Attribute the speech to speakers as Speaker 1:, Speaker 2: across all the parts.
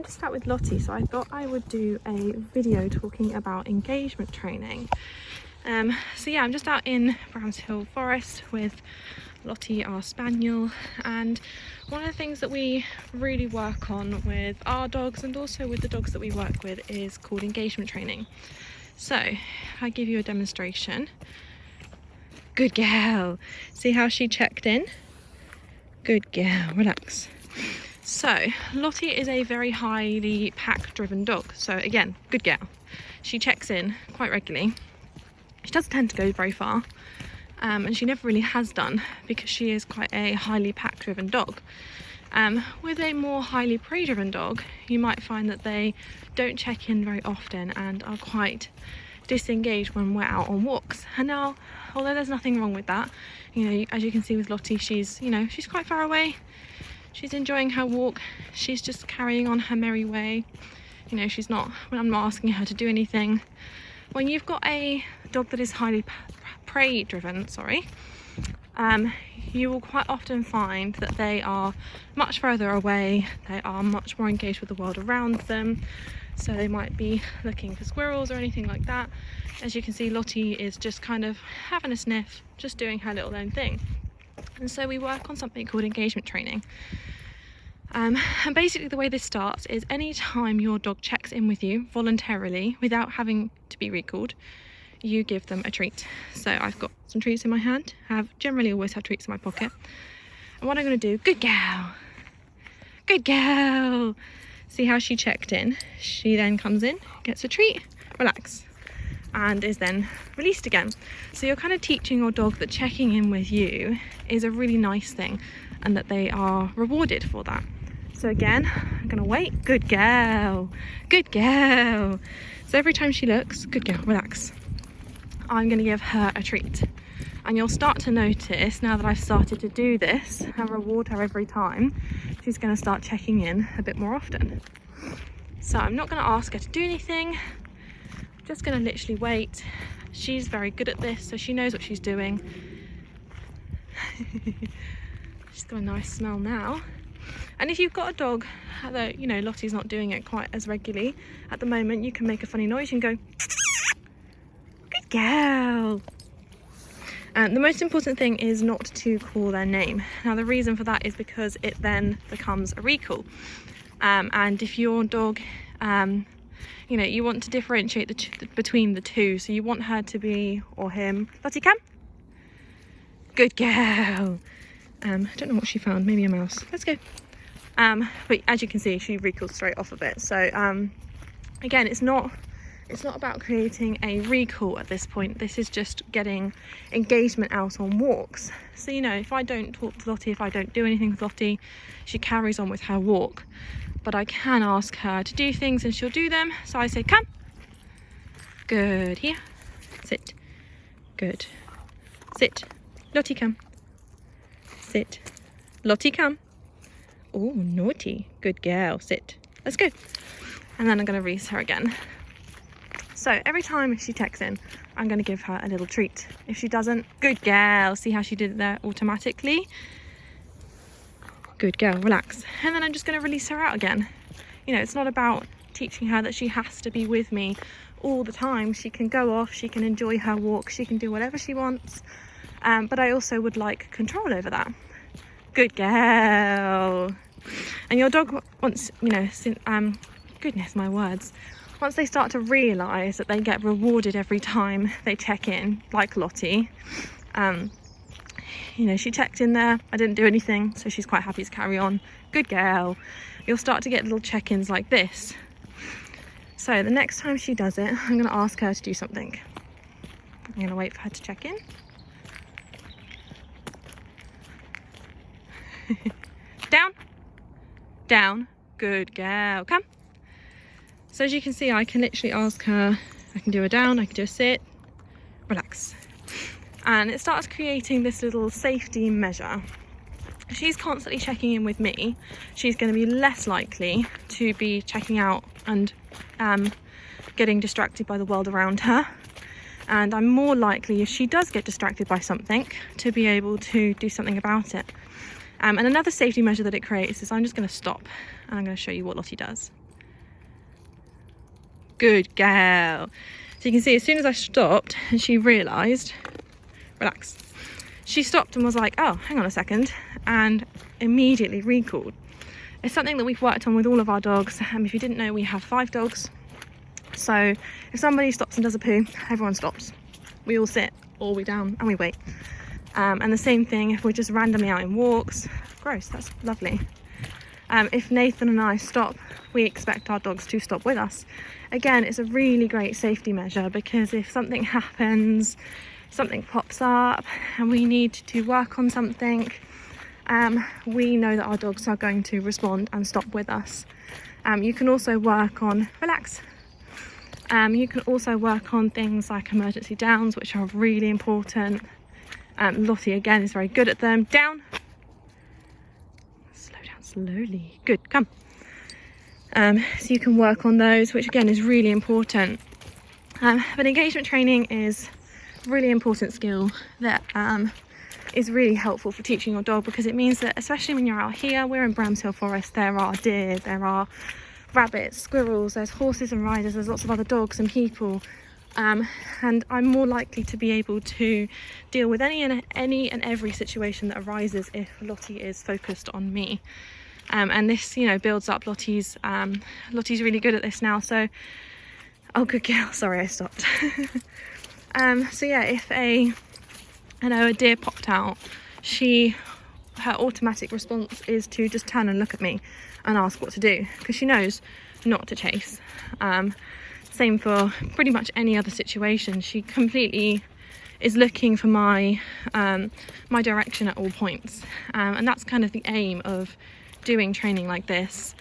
Speaker 1: I'm just out with Lottie, so I thought I would do a video talking about engagement training. So yeah, I'm just out in Bramshill Forest with Lottie, our spaniel, and one of the things that we really work on with our dogs and also with the dogs that we work with is called engagement training. So if I give you a demonstration. Good girl. See how she checked in? Good girl, relax. So Lottie is a very highly pack driven dog, so again, good girl. She checks in quite regularly. She doesn't tend to go very far, and she never really has done because she is quite a highly pack driven dog. With a more highly prey driven dog, you might find that they don't check in very often and are quite disengaged when we're out on walks. And now, although there's nothing wrong with that, you know, as you can see with Lottie, she's quite far away. She's enjoying her walk. She's just carrying on her merry way. You know, I'm not asking her to do anything. When you've got a dog that is highly prey driven, you will quite often find that they are much further away. They are much more engaged with the world around them. So they might be looking for squirrels or anything like that. As you can see, Lottie is just kind of having a sniff, just doing her little own thing. And so we work on something called engagement training. And basically the way this starts is any time your dog checks in with you voluntarily without having to be recalled, you give them a treat. So I've got some treats in my hand. I generally always have treats in my pocket. And what I'm going to do, good girl. See how she checked in? She then comes in, gets a treat, relax, and is then released again. So you're kind of teaching your dog that checking in with you is a really nice thing and that they are rewarded for that. So again, I'm gonna wait. Good girl. So every time she looks, good girl, relax, I'm gonna give her a treat. And you'll start to notice, now that I've started to do this and reward her every time, she's gonna start checking in a bit more often. So I'm not gonna ask her to do anything, I'm just gonna literally wait. She's very good at this, so she knows what she's doing. She's got a nice smell now. And if you've got a dog that, you know, Lottie's not doing it quite as regularly at the moment, you can make a funny noise. You can go, good girl. And the most important thing is not to call their name. Now the reason for that is because it then becomes a recall. And if your dog, you know, you want to differentiate between the two. So you want her to be, or him, Lottie, come. Good girl. I don't know what she found, maybe a mouse. Let's go. But as you can see, she recalls straight off of it. So again, it's not about creating a recall at this point. This is just getting engagement out on walks. So, you know, if I don't talk to Lottie, if I don't do anything with Lottie, she carries on with her walk. But I can ask her to do things and she'll do them. So I say, come. Good, here. Sit. Good. Sit. Lottie, come. Sit. Lottie, come. Oh, naughty. Good girl. Sit. Let's go. And then I'm going to release her again. So every time she checks in, I'm going to give her a little treat. If she doesn't, good girl. See how she did it there automatically? Good girl. Relax. And then I'm just going to release her out again. You know, it's not about teaching her that she has to be with me all the time. She can go off. She can enjoy her walk. She can do whatever she wants. But I also would like control over that. Good girl. And your dog, once, you know, goodness my words, once they start to realise that they get rewarded every time they check in, like Lottie, you know, she checked in there, I didn't do anything, so she's quite happy to carry on. Good girl. You'll start to get little check-ins like this. So the next time she does it, I'm going to ask her to do something. I'm going to wait for her to check in. Down, good girl, come. So as you can see, I can literally ask her, I can do a down, I can do a sit, relax. And it starts creating this little safety measure. If she's constantly checking in with me, she's going to be less likely to be checking out and getting distracted by the world around her. And I'm more likely, if she does get distracted by something, to be able to do something about it. And another safety measure that it creates is I'm just going to stop and I'm going to show you what Lottie does. Good girl. So you can see as soon as I stopped and she realised, relax, she stopped and was like, oh, hang on a second, and immediately recalled. It's something that we've worked on with all of our dogs. If you didn't know, we have 5 dogs. So if somebody stops and does a poo, everyone stops. We all sit or we down and we wait. And the same thing if we're just randomly out in walks. Gross, that's lovely. If Nathan and I stop, we expect our dogs to stop with us. Again, it's a really great safety measure, because if something happens, something pops up and we need to work on something, we know that our dogs are going to respond and stop with us. You can also work on, relax. You can also work on things like emergency downs, which are really important. Lottie again is very good at them. Down. Slow down slowly. Good, come. So you can work on those, which again is really important. But engagement training is a really important skill that is really helpful for teaching your dog, because it means that, especially when you're out here, we're in Bramshill Forest, there are deer, there are rabbits, squirrels, there's horses and riders, there's lots of other dogs and people. And I'm more likely to be able to deal with any and every situation that arises if Lottie is focused on me. And this, you know, builds up Lottie's really good at this now. So, oh, good girl. Sorry, I stopped. So yeah, if a deer popped out, her automatic response is to just turn and look at me and ask what to do, because she knows not to chase. Same for pretty much any other situation. She completely is looking for my direction at all points, and that's kind of the aim of doing training like this.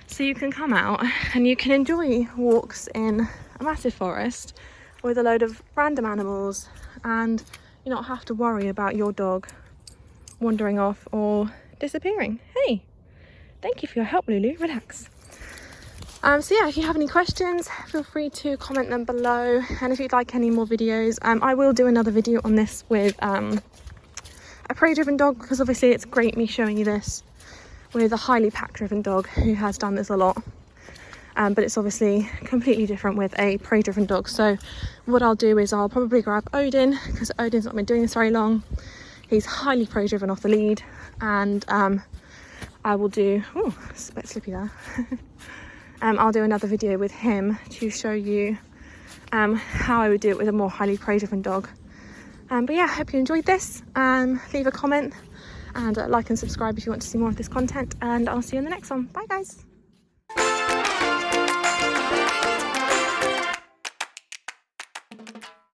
Speaker 1: So you can come out and you can enjoy walks in a massive forest with a load of random animals, and you not have to worry about your dog wandering off or disappearing. Hey, thank you for your help, Lulu. Relax. So yeah, if you have any questions, feel free to comment them below, and if you'd like any more videos, I will do another video on this with a prey driven dog, because obviously it's great me showing you this with a highly pack driven dog who has done this a lot, but it's obviously completely different with a prey driven dog. So what I'll do is I'll probably grab Odin, because Odin's not been doing this very long. He's highly prey driven off the lead, and I will do, oh, it's a bit slippy there. I'll do another video with him to show you how I would do it with a more highly prey driven dog. But yeah, I hope you enjoyed this. Leave a comment and like and subscribe if you want to see more of this content, and I'll see you in the next one. Bye guys.